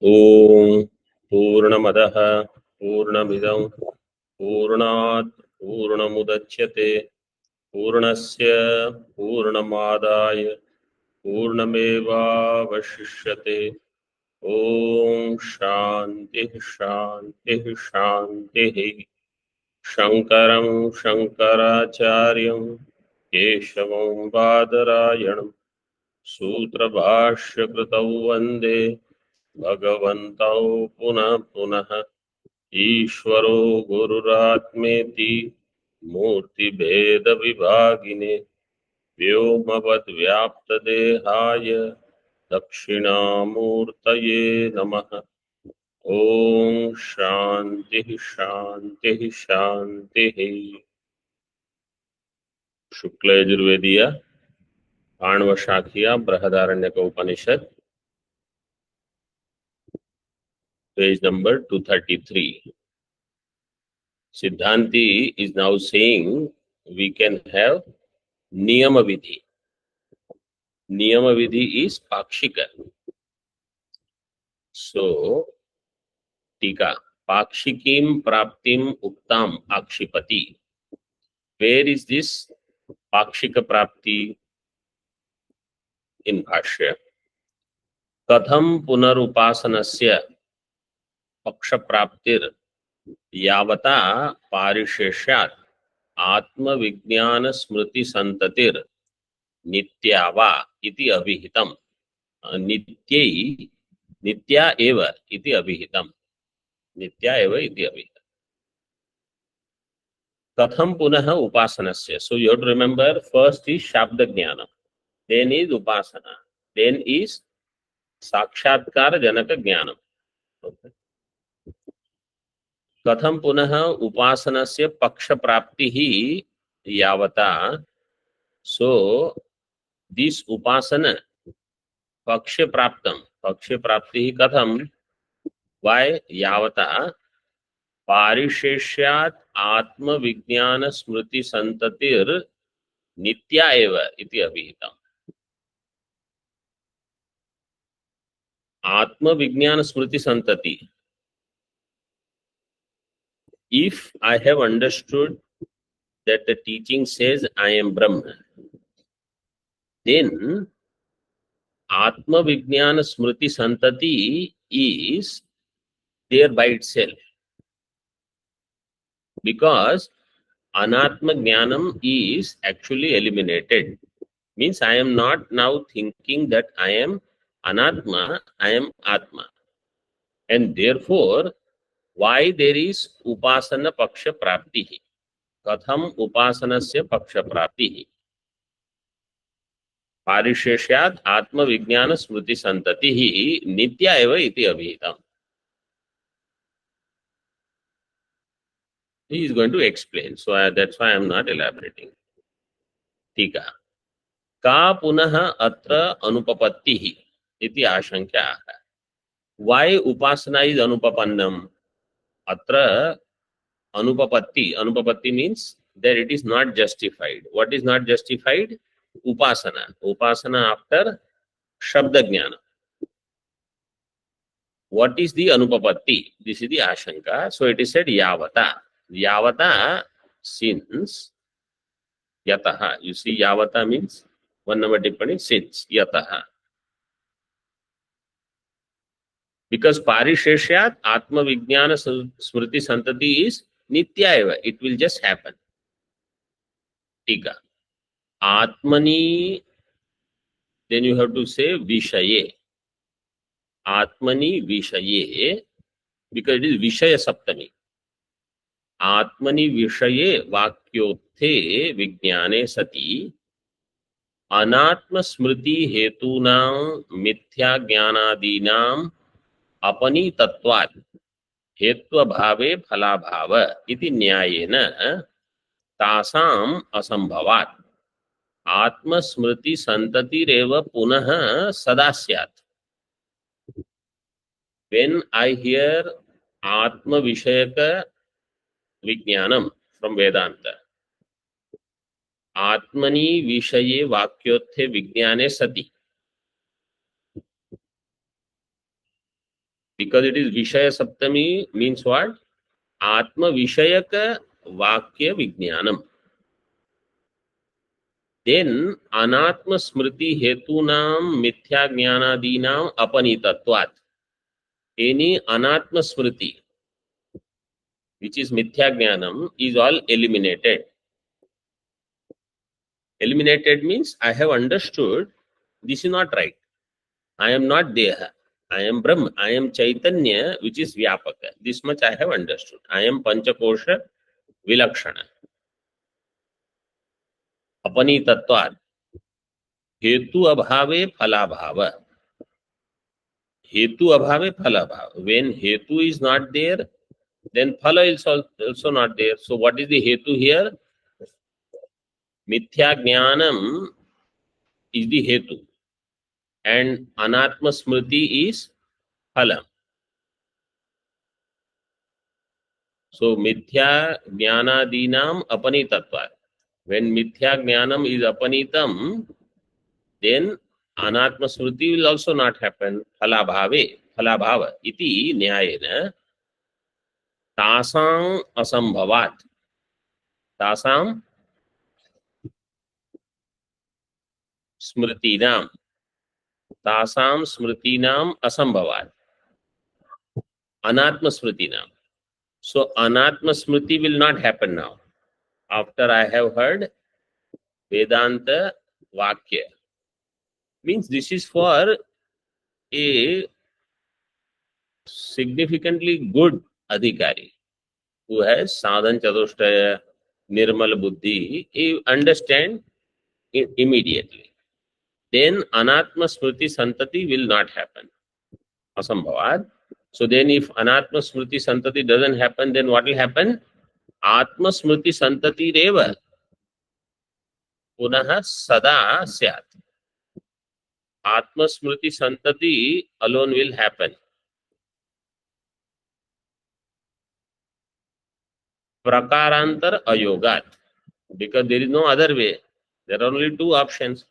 ओम पूर्णमदः पूर्णमिदं पूर्णात् पूर्णमुदच्यते पूर्णस्य पूर्णमादाय पूर्णमेवावशिष्यते। ओम शांति शांति शांति। शंकरं शंकराचार्यं केशवं बादरायणं सूत्रभाष्यकृतौ वन्दे भगवन्तौ पुनः पुनः। ईश्वरो गुरुरात्मेति मूर्तिभेदविभागिने व्योमवद्व्याप्तदेहाय दक्षिणामूर्तये नमः। ओम शांति शांति शांति। शुक्ल यजुर्वेदीय आणव शाखिया Brihadaranyaka Upanishad page number 233. Siddhanti is now saying we can have niyama vidhi. Niyama vidhi is pakshika. So tika pakshikim praptim uktam akshipati. Where is this pakshika prapti in bhashya? कथम पुनरुपासनस्य पक्ष प्राप्तिर यावता पारिशेष्यात् आत्मविज्ञान स्मृति संततिर नित्यावा इति अभिहितम्। नित्यै नित्या एव इति अभिहितम्। नित्या एव इति अभिहितम्। कथम पुनः उपासनस्य, so you have to remember, first is shabda jnana, then is upasana, then is साक्षात्कार जनक ज्ञानम. Okay. कथम पुनः उपासनस्य पक्ष प्राप्ति ही यावता, सो दिस उपासना पक्ष प्राप्तम, पक्ष प्राप्ति ही कथम, वाय यावता पारिशेष्यात् आत्मविज्ञान स्मृति संततिर नित्या एव इति अभिहितम्. आत्मविज्ञान स्मृति संतति, if I have understood that the teaching says I am Brahma, then Atma Vijnana Smriti Santati is there by itself, because Anatma Jnanam is actually eliminated. Means I am not now thinking that I am Anatma, I am Atma. And therefore, why there is Upasana Paksha Prapti? Katham Upasanasya Paksha Prapti? पारिशेष्यात् आत्मविज्ञान स्मृति संतति ही नित्या एव इति अभिहितम्. He is going to explain, so that's why I am not elaborating. टीका का पुनः अत्र अनुपपत्तिः इति आशंक्याः. Why upasana is anupapannam? Atra anupapatti. Anupapatti means that it is not justified. What is not justified? Upasana. Upasana after Shabda Jnana. What is the anupapatti? This is the ashanka. So it is said yavata. Yavata, since yataha. You see, yavata means one number tippani, since yataha. Because parisheshyat atma vijnana smriti santati is nitya eva. It will just happen. Tika. Atmani, then you have to say vishaye. Atmani vishaye, because it is vishaya saptami. Atmani vishaye vakyothe vijnane sati अनात्म स्मृति हेतूनां मिथ्या ज्ञानादीनां अपनी तत्वात् हेत्व भावे फलाभाव इति न्यायेन तासाम असंभवात् आत्म स्मृति संततिरेव पुनः सदा स्यात्. When I hear आत्म विषयक विज्ञानम from Vedanta, आत्मनि विषये वाक्योत्थे विज्ञाने सति, because it is Vishaya Saptami means what? Atma Vishayaka Vakya Vijnanam. Then Anatma Smriti Hetunam Mithya Jnanadinam Apanitatvat. Any Anatma Smriti, which is Mithya Jnanam, is all eliminated. Eliminated means I have understood this is not right. I am not Deha. I am Brahma. I am Chaitanya, which is Vyapaka. This much I have understood. I am Panchakosha Vilakshana. Apanitatvat. Hetu abhave phalabhava. Hetu abhave phalabhava. When Hetu is not there, then Phala is also not there. So what is the Hetu here? Mithya Jnanam is the Hetu. And Anatma Smriti is Phalam. So Mithya Jnanadinam Apanitatvat. When Mithya Jnanam is Apanitam, then Anatma Smriti will also not happen. Phalabhava iti nyayena tasam asambhavat. Tasam smritinam. Tasam smritinam asambhavat. Anatma smritinam. So Anatma Smriti will not happen now. After I have heard Vedanta Vakya. Means this is for a significantly good adhikari who has sadhan chatushtaya, nirmal buddhi, he understand it immediately. Then anatma smriti santati will not happen. Asambhavad. So then if anatma smriti santati doesn't happen, then what will happen? Atma smriti santati reva punaha sada syat. Atma smriti santati alone will happen. Prakarantar ayogat. Because there is no other way. There are only two options.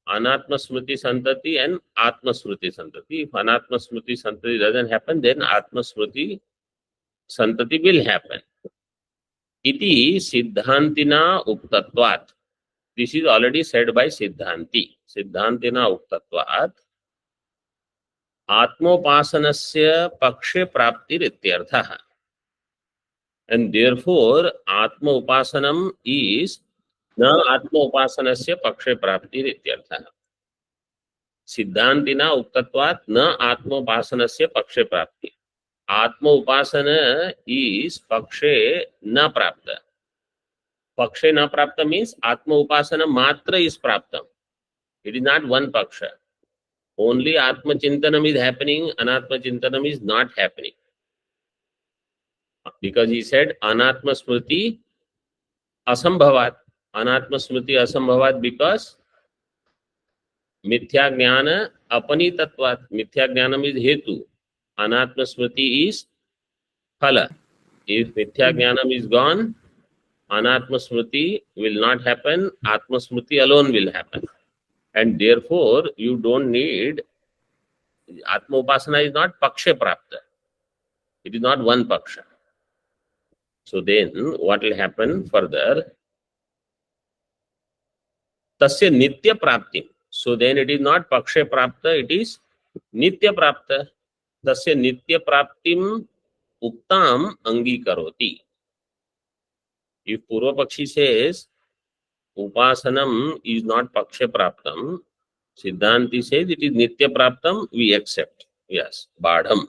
Anatma Smriti Santati and Atma Smriti Santati. If Anatma Smriti Santati doesn't happen, then Atma Smriti Santati will happen. Iti Siddhantina Uktatvat. This is already said by Siddhanti. Siddhantina Uktatvat. Atmopasanasya Pakshe Praptir Ityartha. And therefore, Atma Upasanam is na Atma Upasanasya Pakshe Praptir Ityartha. सिद्धांतिना उक्तत्वात् न आत्मोपासनस्य पक्षे प्राप्ति. आत्म उपासना is पक्षे न प्राप्त. पक्षे न प्राप्त means आत्म उपासना मात्र is प्राप्त. It is not one paksha. Only Atma Chintanam is happening, Anatma Chintanam is not happening. Because he said Anatma Smriti Asambhavat. Anatma Smriti Asambhavat because Mithya Jnana Apanitatvat. Mithya Jnanam is Hetu. Anatma Smriti is Phala. If Mithya Jnanam is gone, Anatma Smriti will not happen. Atma Smriti alone will happen. And therefore, you don't need... Atma Upasana is not Paksha Prapta. It is not one Paksha. So then, what will happen further? Tasya Nitya Prapti. So then it is not Paksha Prapta, it is Nitya Prapta. Tasya Nitya Praptim Uktam Angikaroti. If Purva Pakshi says Upasanam is not Paksha Praptam, Siddhanti says it is Nitya Praptam, we accept. Yes, Badham.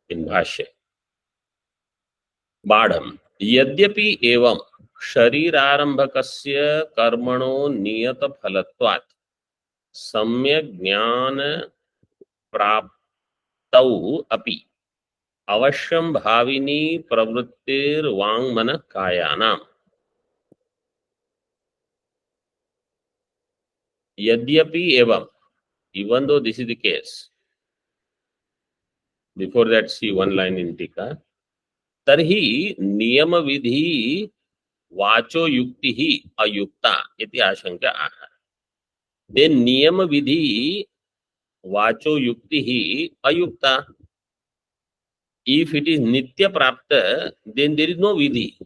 In Bhashya. Badham. Yadyapi evam sharirarambhakasya karmano niyata phalatvat samyak jnana praptau api avashyam bhavini pravrittir vangmana kayanam. Yadyapi evam, even though this is the case. Before that, see one line in Tika. Tarhi niyama vidhi vacho yuktihi ayukta iti ashanka aha. Then niyama vidhi वाचो युक्ति ही Ayukta. If it is nitya prapta, then there is no vidhi.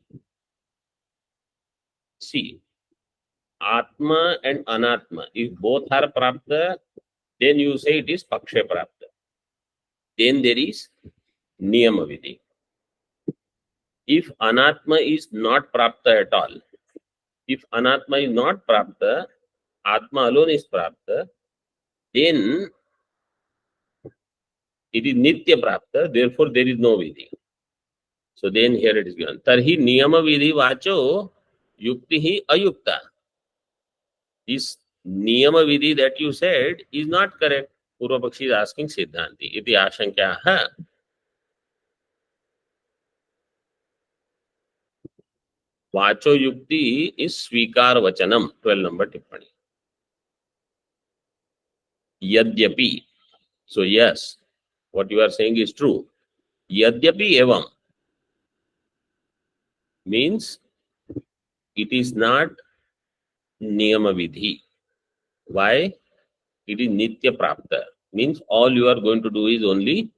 See, atma and anatma, if both are prapta, then you say it is paksha prapta. Then there is niyama vidhi. If anatma is not prapta at all, if anatma is not prapta, atma alone is prapta, then it is nitya prapta, therefore there is no vidhi. So then here it is given. Tarhi niyama vidhi vacho yukti hi ayukta. This niyama vidhi that you said is not correct. Purva Pakshi is asking Siddhanti. Iti ashankyaha. Vacho yukti is svikar vachanam. 12 number tippani. Yadyapi. So yes, what you are saying is true. Yadyapi evam means it is not niyama vidhi. Why? It is nitya prapta. Means all you are going to do is only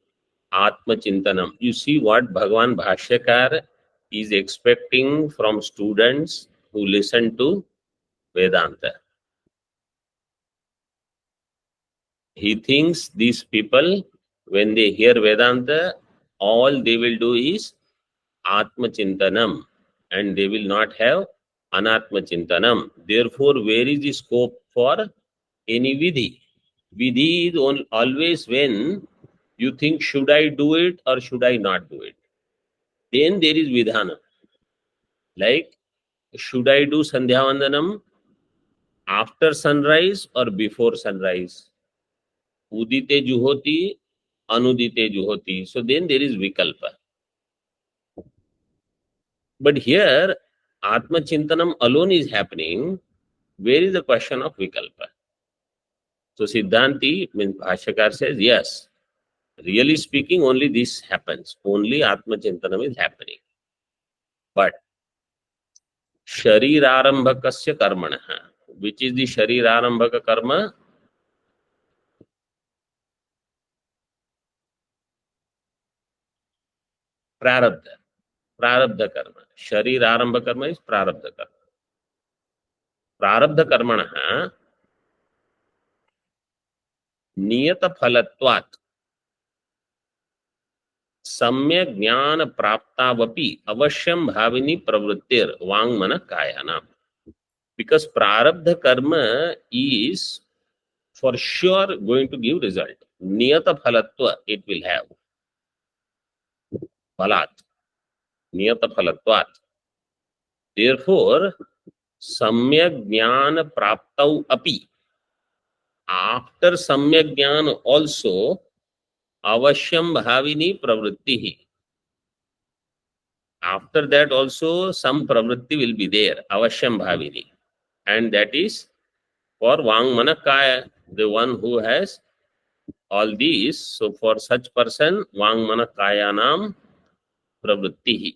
Atma Chintanam. You see what Bhagavan Bhashyakar is expecting from students who listen to Vedanta. He thinks these people, when they hear Vedanta, all they will do is Atma Chintanam and they will not have Anatma Chintanam. Therefore, where is the scope for any Vidhi? Vidhi is always when you think, should I do it or should I not do it? Then there is Vidhana. Like, should I do Sandhya Vandanam after sunrise or before sunrise? Udite Juhoti, Anudite Juhoti. So then there is Vikalpa. But here, Atma Chintanam alone is happening. Where is the question of Vikalpa? So Siddhanti, means Bhashyakar says, yes, really speaking, only this happens. Only Atma Chintanam is happening. But Sharirarambhakasya karmanaha, which is the Sharirarambhaka karma? Prarabdha. Prarabdha karma. Sharirarambha karma is Prarabdha karma. Prarabdha karmanaha नियत फलत्वात् सम्य ज्ञान प्राप्तावपि अवश्यम भाविनी प्रवृत्तिर वांग मन कायानाम. Because prarabdha karma is for sure going to give result. Niyata phalatva it will have. Phalat. Niyata phalatvat. Therefore, samyak jnana praptau api. After samyak jnana also avashyam bhavini pravritti. After that also some pravritti will be there, avashyam bhavini. And that is for Vang Manakaya, the one who has all these. So for such person, Vang Manakayanam pravrittihi,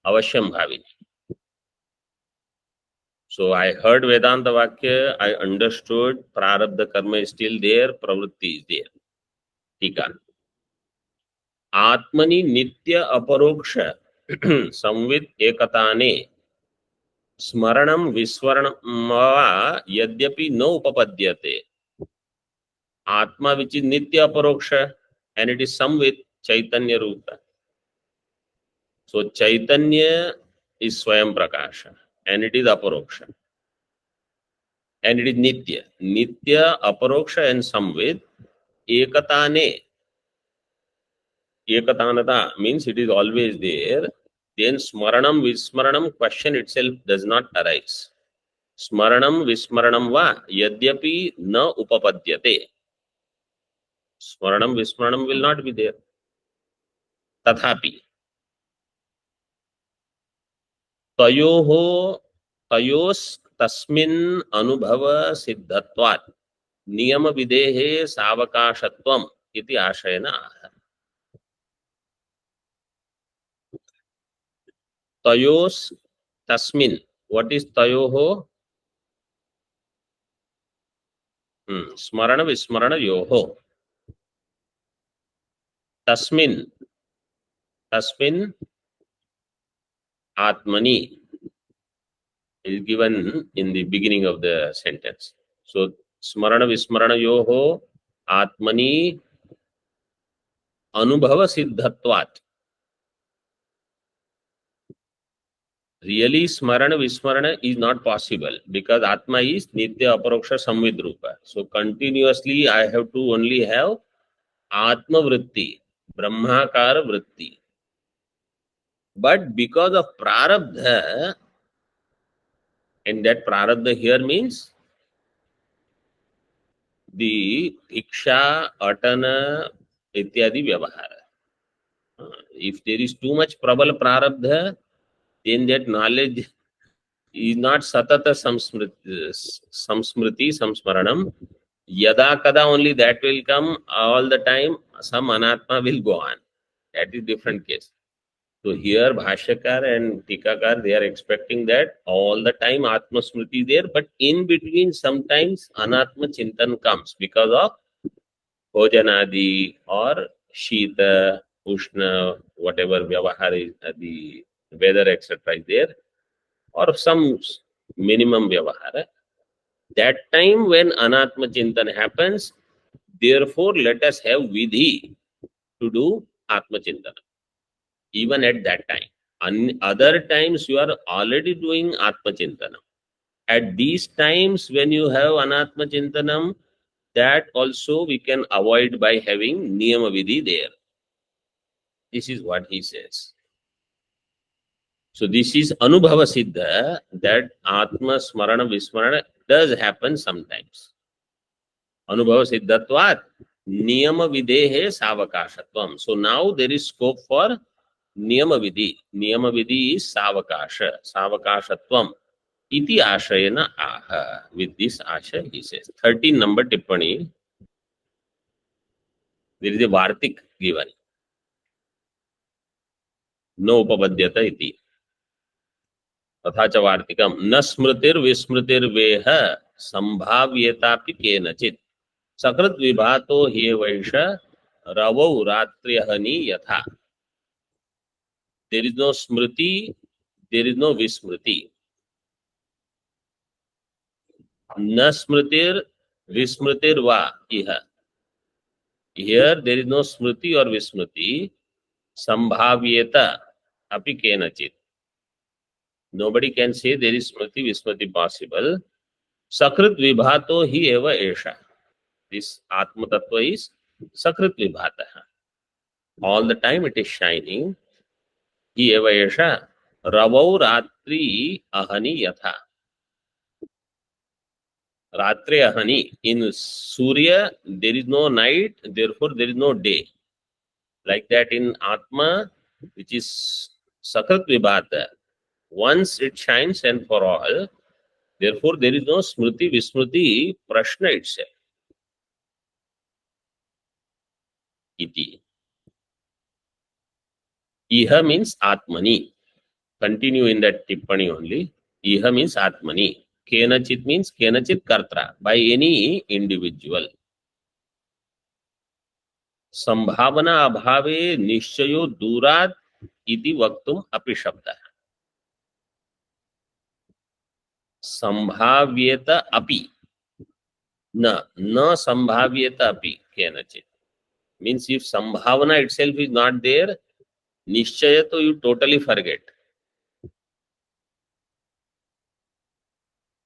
avashyam bhavini. So I heard Vedanta Vakya, I understood Prarabdha karma is still there, pravritti is there. Tika. Atmani nitya aparoksha संवित एकताने स्मरणम विस्मरणम वा यद्यपि न उपपद्यते. Atma which is nitya aparoksha and it is samvit chaitanya rupa. So chaitanya is swayam prakasha and it is aparoksha and it is nitya. Nitya, aparoksha and samvit ekatane. Ekatanata means it is always there. Then smaranam vismaranam question itself does not arise. Smaranam vismaranam va yadyapi na upapadyate. Smaranam vismaranam will not be there. Tathapi तयोः तयोस् तस्मिन् अनुभव सिद्धत्वात् नियम विधेः सावकाशत्वम् इति आशयेन आह. तयोस् तस्मिन्, what is तयोः? स्मरण विस्मरण योः तस्मिन् तस्मिन् आत्मनि is given in the beginning of the sentence. So smarana vismarana yoho atmani anubhava siddhatvat. Really smarana vismarana is not possible because atma is nitya aparoksha samvidrupa. So continuously I have to only have atma vritti, brahmakara vritti. But because of prarabdha, and that prarabdha here means the iksha, atana, ityadi vyavahara. If there is too much prabal prarabdha, then that knowledge is not satata samsmriti, samsmaranam. Yada kada only that will come all the time, some anatma will go on. That is different case. So here Bhashyakar and Tikakar, they are expecting that all the time Atma Smriti is there, but in between sometimes Anatma Chintan comes because of Bhojanadi or Shita, Ushna, whatever Vyavahar is, the weather, etc. is there, or some minimum Vyavahara. That time when Anatma Chintan happens, therefore let us have Vidhi to do Atma Chintana, even at that time. Other times you are already doing Atma Chintana. At these times when you have Anatma Chintanam, that also we can avoid by having Niyama Vidhi there. This is what he says. So this is Anubhava Siddha, that Atma Smarana Vismarana does happen sometimes. Anubhava Siddhatvat Niyama Videhe Savakashatvam. So now there is scope for Niyama Vidhi. Niyama Vidhi is Savakasha, Savakashatvam. Iti Ashayana Aha. With this Asha, he says. 13 number Tippani. There is a Vartik given. No Upapadyata iti. तथा च वार्तिकम न स्मृतिर्विस्मृतिर्वेह संभाव्येतापि केनचित् सकृत विभातो ह्येवैष रवौ रात्र्यहनि यथा. There is no smriti, there is no vismriti. न स्मृतिर विस्मृतिर वा इह. Here there is no smriti or vismriti. Sambhavyeta api kenachit. Nobody can say there is smriti vismriti possible. Sakrit vibhato hi eva esha. This Atma Tattva is Sakrit vibhata. All the time it is shining. Hi eva esha. Ravau ratri ahani yatha. Ratri ahani. In Surya there is no night, therefore there is no day. Like that in Atma, which is Sakrit vibhata. Once it shines and for all, therefore there is no smriti vismriti prashna itself. Iti. Iha means Atmani. Continue in that tippani only. Iha means Atmani. Kenachit means Kenachit Kartra, by any individual. Sambhavana abhave nishchayo durat iti vaktum api shabda. Sambhavyeta api. Na sambhavyeta api kenachit. Means if sambhavana itself is not there, nishchaya to you totally forget.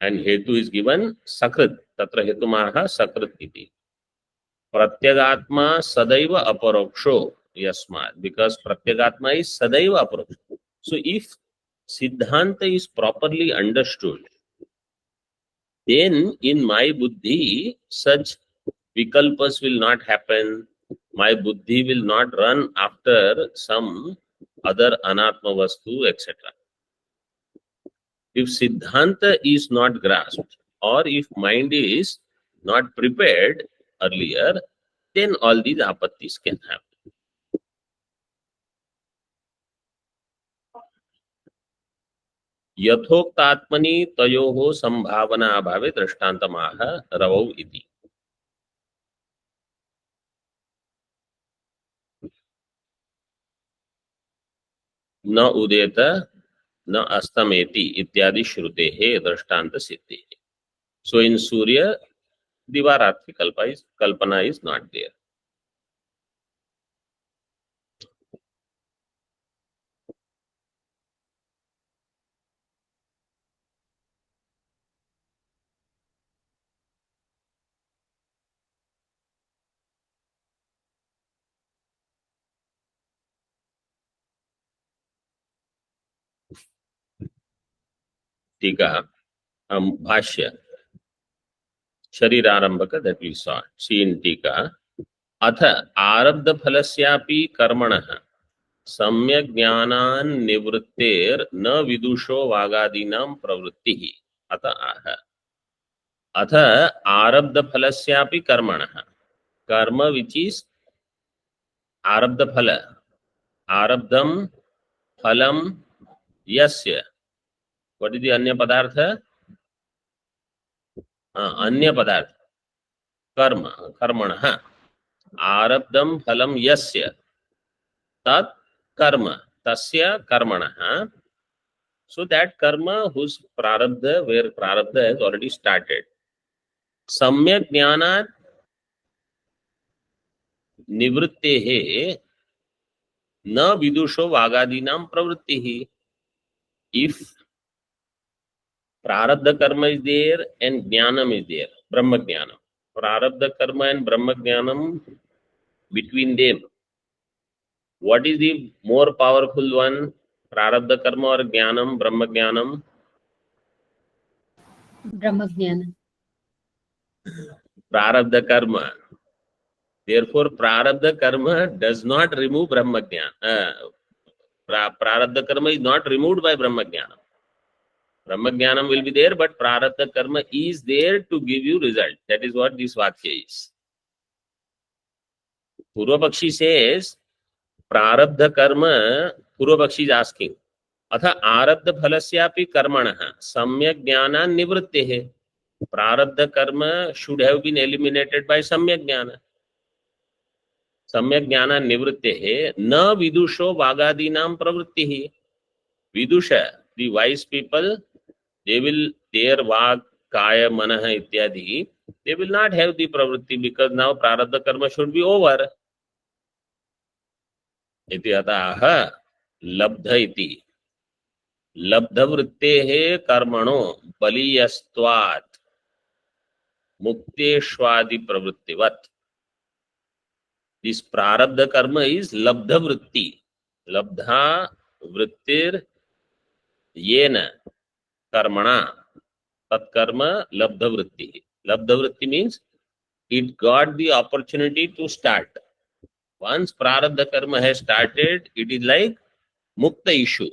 And hetu is given sakrit. Tatra hetumaha sakrit iti. Pratyagatma sadaiva aparoksho yasmat. Because pratyagatma is sadaiva aparoksho. So if Siddhanta is properly understood, then in my buddhi such vikalpas will not happen. My buddhi will not run after some other anatma vastu, etc. If Siddhanta is not grasped, or if mind is not prepared earlier, then all these apattis can happen. यथोक्तात्मनि तयोः संभावना अभावे दृष्टान्तमाह रवौ इति. न उदेत न अस्तमेति इत्यादि श्रुते है दृष्टांत सिद्धि. So in Surya, Divarati Kalpana is not there. टीका भाष्य शरीरारंभक that we saw. See in टीका अथ आरब्ध फलस्यापि कर्मणः सम्यक् ज्ञानान् निवृत्तेर् न विदुषो वागादीनां प्रवृत्तिः अत आह. अथ आरब्ध फलस्यापि कर्मणः कर्म which is आरब्ध फल आरब्धम फलम यस्य. what is the अन्य पदार्थ? अन्य पदार्थ कर्म कर्मणः आरब्धम फलम यस्य तत् कर्म तस्य कर्मणः. So that karma whose prarabdha, where prarabdha has already started. Samyak jnanat nivrittehe na vidusho vagadinam pravrittihi. If prarabdha karma is there and jnanam is there, brahma jnanam. Prarabdha karma and brahma jnanam, between them, what is the more powerful one? Prarabdha karma or jnanam, brahma jnanam? Brahmajnana. Prarabdha karma. Therefore, prarabdha karma does not remove brahma jnana. Prarabdha karma is not removed by brahma jnana. Brahma jnanam will be there, but prarabdha karma is there to give you result. That is what this vakya is. Purvapakshi says, prarabdha karma, Purvapakshi is asking, atha arabdha phalasyapi karmanaha samyak jnana nivrittehe. Prarabdha karma should have been eliminated by samyak jnana. सम्यक ज्ञान निवृत्ते है न विदुषो वागादीनां प्रवृत्ति. विदुष the wise people, they will their vag kaya manah ityadi, they will not have the pravritti because now prarabdha karma should be over. इति अतः लब्ध इति लब्ध वृत्तेः कर्मणो बलीयस्त्वात् मुक्तेष्वादि प्रवृत्तिवत्. This prarabdha karma is labdha vritti. Labdha vrittir yena karmana. Tat karma labdha vritti. Labdha vritti means it got the opportunity to start. Once prarabdha karma has started, it is like mukta issue.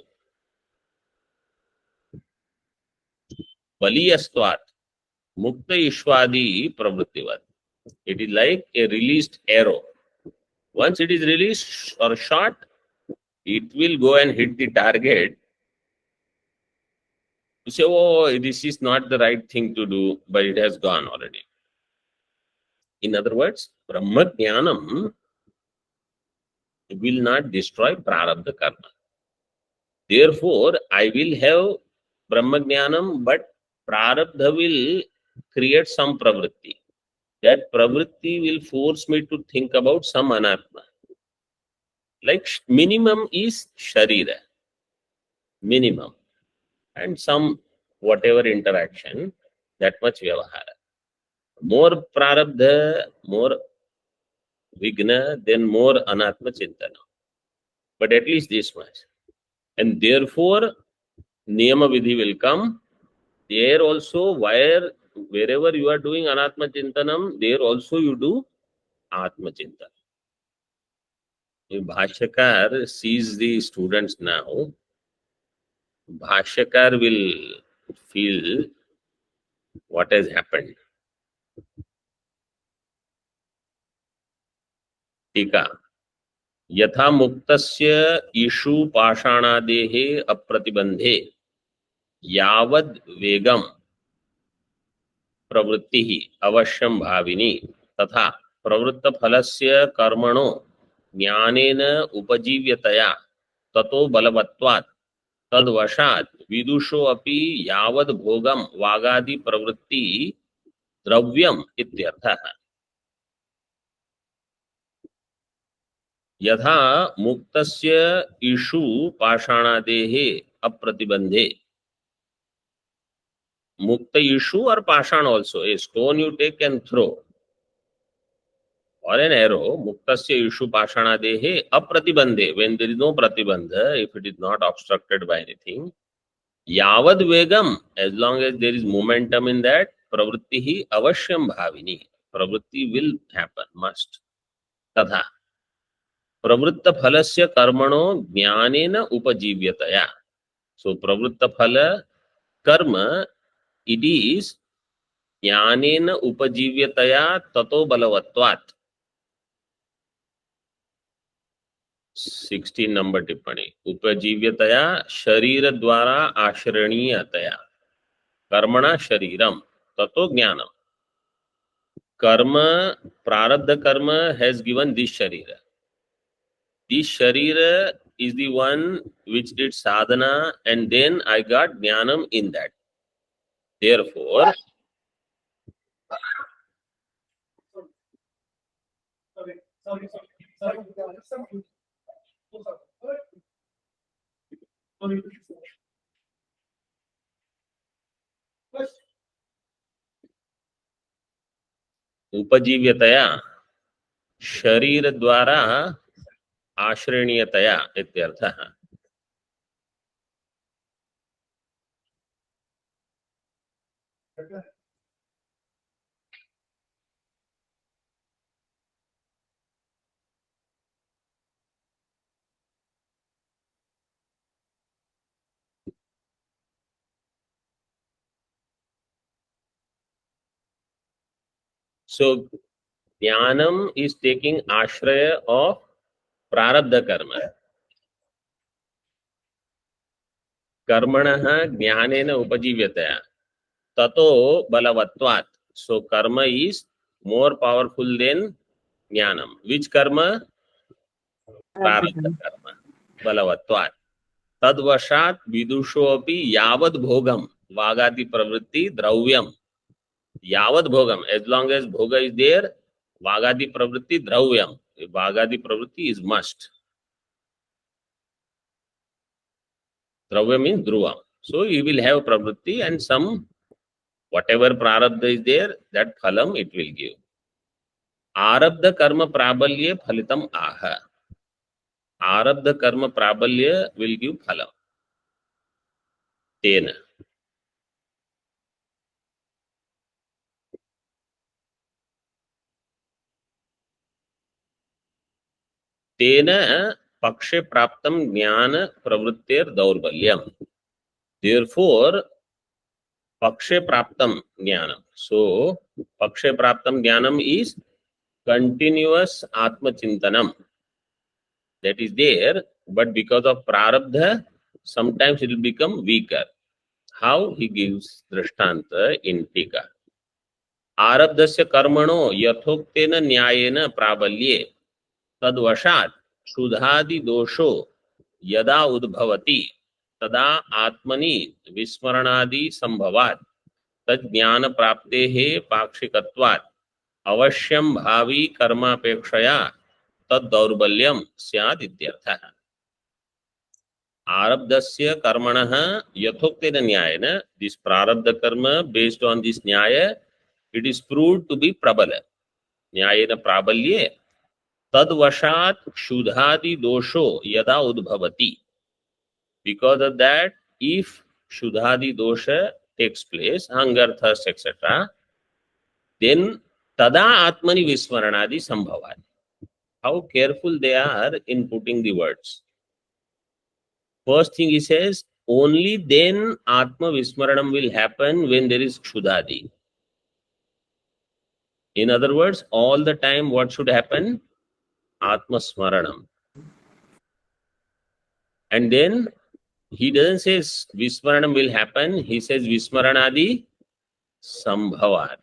Baliyastvat. Mukta ishwadi pravrittivat. It is like a released arrow. Once it is released or shot, it will go and hit the target. You say, oh, this is not the right thing to do, but it has gone already. In other words, Brahma Jnanam will not destroy Prarabdha Karma. Therefore, I will have Brahma Jnanam, but Prarabdha will create some pravritti. That pravritti will force me to think about some anatma. Like minimum is Sharira. Minimum. And some whatever interaction, that much vyavahara. More prarabdha, more vigna, then more anatma chintana. But at least this much. And therefore, niyama vidhi will come. There also, wherever you are doing anatma chintanam, there also you do atma chintanam. If Bhashyakar sees the students now, Bhashyakar will feel what has happened. टीका यथा मुक्तस्य issue पाषाणादेः अप्रतिबंधे यावद् वेगम प्रवृत्तिः अवश्यं भाविनी तथा प्रवृत्त फलस्य कर्मणो ज्ञानेन उपजीव्यतया ततो बलवत्वात् तद्वशात् विदुषो अपि यावद् भोगं वागादि प्रवृत्ति द्रव्यम् इत्यर्थः। यथा मुक्तस्य इषु पाषाणादेः अप्रतिबंधे, मुक्त इषु और पाषाण also, a stone you take and throw or an arrow, muktasya ishu pashanadehe apratibandhe, when there is no pratibandha, if it is not obstructed by anything, yavad vegam, as long as there is momentum in that, pravrittihi avashyam bhavini, pravritti will happen, must. तथा प्रवृत्त फलस्य कर्मणो ज्ञानेन उपजीव्यतया, so प्रवृत्त फल कर्म, it is ज्ञानेन उपजीव्यतया ततो बलवत्वात्। 16 नंबर टिप्पणी, उपजीव्यतया शरीर द्वारा आश्रणीयतया, कर्मणा शरीरम ततो ज्ञानम, कर्म प्रारब्ध कर्म has given this sharira, this sharira is the one which did sadhana and then I got jnanam in that. Therefore उपजीव्यतया शरीर द्वारा आश्रणीयतया इत्यर्थः। So jnanam is taking ashraya of prarabdha karma. कर्मणः ज्ञानेन उपजीव्यतया ततो बलवत्वात्, so karma is more powerful than jnanam. Which karma? प्रारब्ध कर्म, बलवत्वात् तद्वशात् विदुषो अपि यावद् भोगम वागादि प्रवृत्ति द्रव्यम, यावद् भोगम, as long as bhoga is there, vagadi pravritti dravyam, vagadi pravritti is must. Dravya means dhruvam, so you will have pravritti and some whatever prarabdha is there, that phalam it will give. Arabdha karma prabalye phalitam aha, arabdha karma prabalye will give phalam. Tena तेन पक्षे प्राप्तम ज्ञान प्रवृत्तेर दौर्बल्यम, therefore पक्षे प्राप्तम ज्ञानम, so पक्षे प्राप्तम ज्ञानम is continuous atmachintanam, that is there, but because of prarabdha sometimes it will become weaker. How? He gives drishtanta in tika. आरब्धस्य कर्मणो यथोक्तेन न्यायेन प्राबल्ये तद्वशात् क्षुधादि दोषो यदा उद्भवति तदा आत्मनि विस्मरणादि संभवात् तज्ज्ञान प्राप्तेः पाक्षिकत्वात् अवश्यं भावी कर्मापेक्षया तद्दौर्बल्यं स्यात् इत्यर्थः। आरब्धस्य कर्मणः यथोक्तेन न्यायेन, दिस प्रारब्ध कर्म based on this न्याय, it is proved to be prabala, न्यायेन प्राबल्ये तद्वशात् क्षुधादि दोषो यदा उद्भवति, because of that if क्षुधादि dosha takes place, hunger, thirst, etc., then tada atmani vismaranadi sambhavat. How careful they are in putting the words. First thing he says, only then atma vismaranam will happen when there is kshudadi. In other words, all the time what should happen? Atma smaranam. And then he doesn't say vismaranam will happen, he says vismaranadi sambhavat.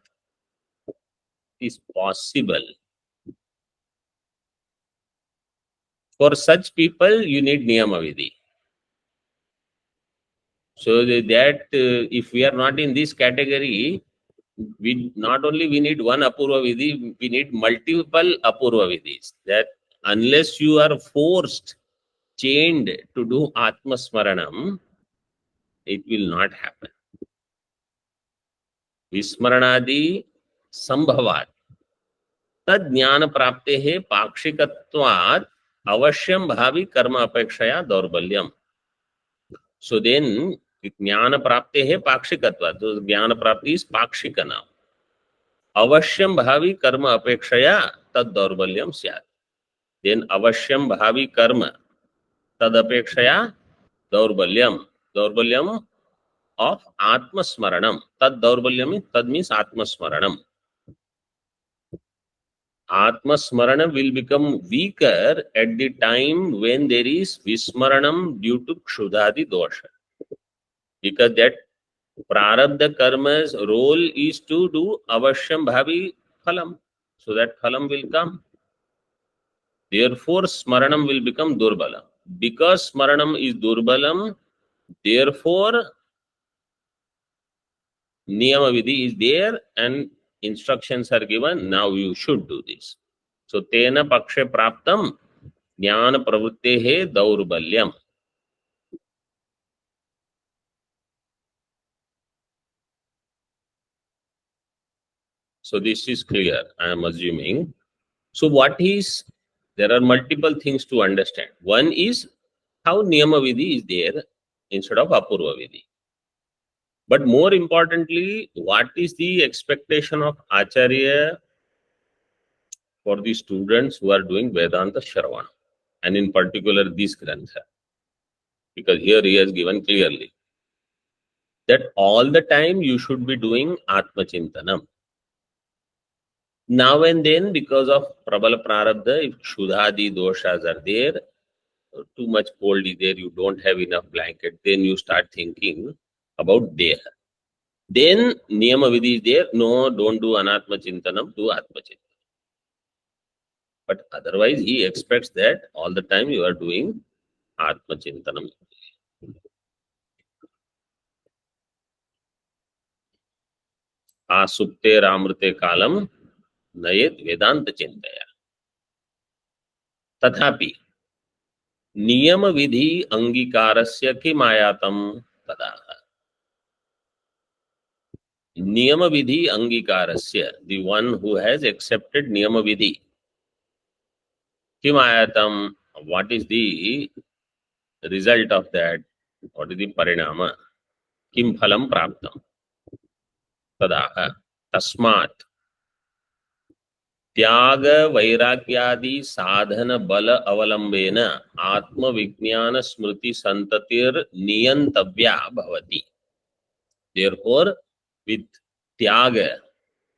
It is possible. For such people, you need niyama vidhi. So that if we are not in this category, we not only we need one apurva vidhi, we need multiple apurva vidhis. That unless you are forced, chained to do atma smaranam, it will not happen. विस्मरणादि संभवात् तद ज्ञान प्राप्ते है पाक्षिकत्वात् अवश्यम भावी कर्म अपेक्षया दौर्बल्यम. So then ज्ञान प्राप्ते है पाक्षिकत्वात्. तो ज्ञान प्राप्ति इज पाक्षिक नाम. अवश्यम भावी कर्म अपेक्षया तद दौर्बल्यम स्यात्. Then अवश्यम भावी कर्म तद अपेक्षया दौर्बल्यम. दौर्बल्यम of atmasmaranam. Tad daurbalyam, tad means atmasmaranam. Atmasmarana will become weaker at the time when there is vismaranam due to kshudhadi dosha. Because that prarabdha karma's role is to do avashyam bhavi phalam. So that phalam will come. Therefore, smaranam will become durbalam. Because smaranam is durbalam, therefore, niyama vidhi is there and instructions are given. Now you should do this. So, tena pakshe praptam jnana pravrittehe daurbalyam. So, this is clear, I am assuming. So, what is, there are multiple things to understand. One is how niyama vidhi is there instead of apurva vidhi. But more importantly, what is the expectation of Acharya for the students who are doing Vedanta Shravana, and in particular this Grantha? Because here he has given clearly that all the time you should be doing Atma Chintanam. Now and then, because of Prabala Prarabdha, if Kshudhadi doshas are there, too much cold is there, you don't have enough blanket, then you start thinking about Deha. Then Niyama Vidhi is there, no, don't do Anatma Chintanam, do Atma Chintanam. But otherwise, he expects that all the time you are doing Atma Chintanam. Asupte Ramrute Kalam Nayet Vedanta Chintaya. Tathapi नियम विधि अंगीकारस्य किमायातम तदा. नियम विधि अंगीकारस्य, the one who has accepted नियम विधि, किमायातम, what is the result of that, what is the parinama, किम फलम प्राप्तम तदा. तस्मात् त्याग वैराग्यादि साधन बल अवलंबेन आत्म विज्ञान स्मृति संततिर नियंतव्या भवति. Therefore, with tyaga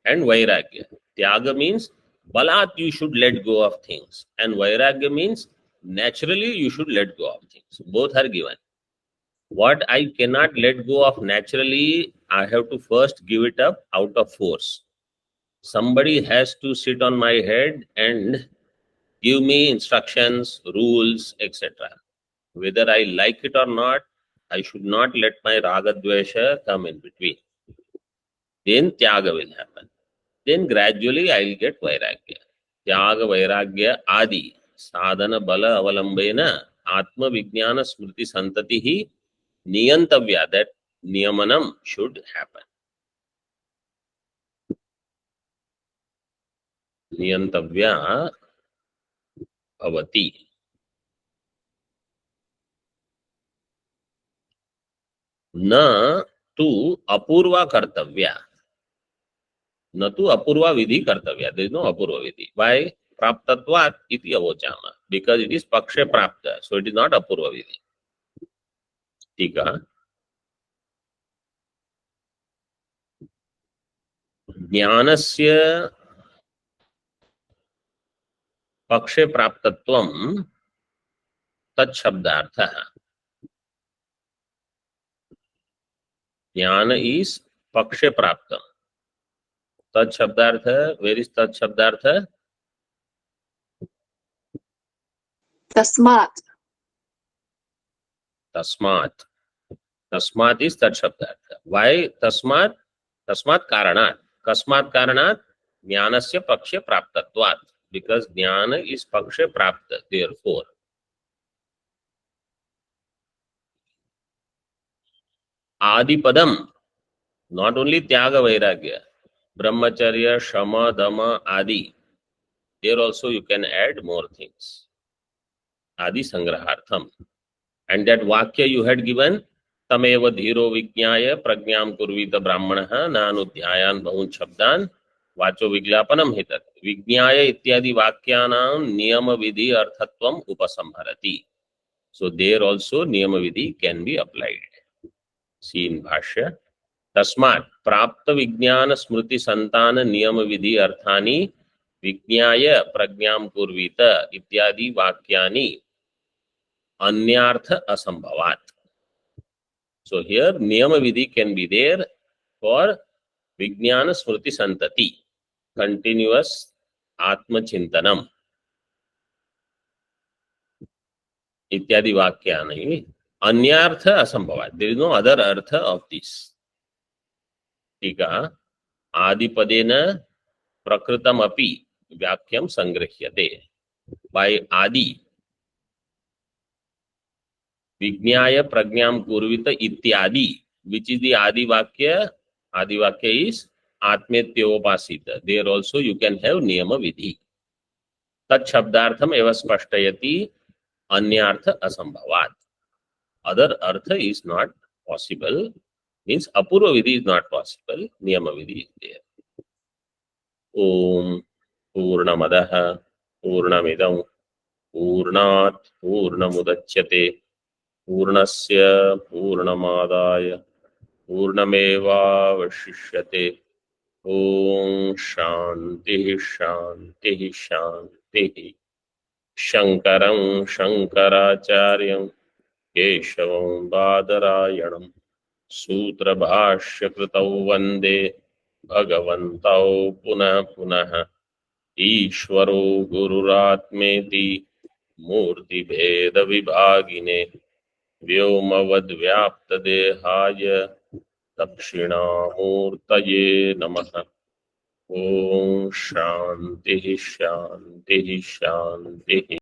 and vairagya, tyaga means balat you should let go of things, and vairagya means naturally you should let go of things. Both are given. What I cannot let go of naturally, I have to first give it up out of force. Somebody has to sit on my head and give me instructions, rules, etc. Whether I like it or not, I should not let my raga dvesha come in between. Then tyaga will happen. Then gradually I will get vairagya. Tyaga, vairagya, adi, sadhana bala avalambena, atma vijnana smriti santatihi niyantavya, that niyamanam should happen. Niyantavya bhavati. न तु अपूर्वा कर्तव्या. न तु अपूर्वा विधि कर्तव्या. There is no apurva vidhi. Why? Praptatvat iti avochama. Because it is pakshe prapta. So it is not apurva vidhi. Tika. ज्ञानस्य पक्षे प्राप्तत्वं तत्शब्दार्थः. ज्ञान is पक्षे प्राप्तम. तत्शब्दार्थ, where is तत्शब्दार्थ? तस्मात्. तस्मात्. तस्मात् is that शब्दार्थ. Why तस्मात्? तस्मात् कारणात्. कस्मात् कारणात्? ज्ञानस्य पक्षे प्राप्तत्वात्. Because ज्ञान is पक्षे प्राप्त. Therefore. आदिपदम. Not only त्याग वैराग्य. Brahmacharya, Shama, Dhamma, Adi. There also you can add more things. Adi Sangrahartham. And that Vakya you had given, Tameva Dhiro Vijnaya Pragyam Kurvita Brahmanaha Nanudhyayan Bahun Shabdan Vacho Viglapanam Hitat. Vijnaya Ityadi Vakyanam Niyama Vidhi Arthatvam Upasamharati. So there also Niyama Vidhi can be applied. See in Bhashya. तस्मात् प्राप्त विज्ञान स्मृति संतान नियम विधि अर्थानि विज्ञाय प्रज्ञाम कुर्वीत इत्यादि वाक्यानि अन्यार्थ असंभवात्. So here niyama vidhi can be there for vijnana smriti santati, continuous atma chintanam ityadi vakyani anyartha asambhavat. There is no other artha of this. Tika adipadena prakritam api vyakyam sangrahyate. By adi विज्ञाय प्रज्ञाम कुर्वित इत्यादि, which is the adi vakya is आत्मेत्योपासित. There also you can have niyama vidhi. tat shabdartham eva spashtayati anyartha asambhavat. Other artha is not possible, means apurva vidhi is not possible, niyama vidhi is there. Om Purnamadaha Purnamidam Purnat Purnamudachyate पूर्णस्य पूर्णमादाय पूर्णमेवावशिष्यते. ओम शांति शांति शांति. शंकरं शंकराचार्यं केशवं बादरायणं सूत्रभाष्यकृतौ वन्दे भगवन्तौ पुनः पुनः. ईश्वरो गुरुरात्मेति मूर्तिभेदविभागिने व्योमवद्व्याप्तदेहाय दक्षिणामूर्तये नमः. ओम शांति शांति शांति.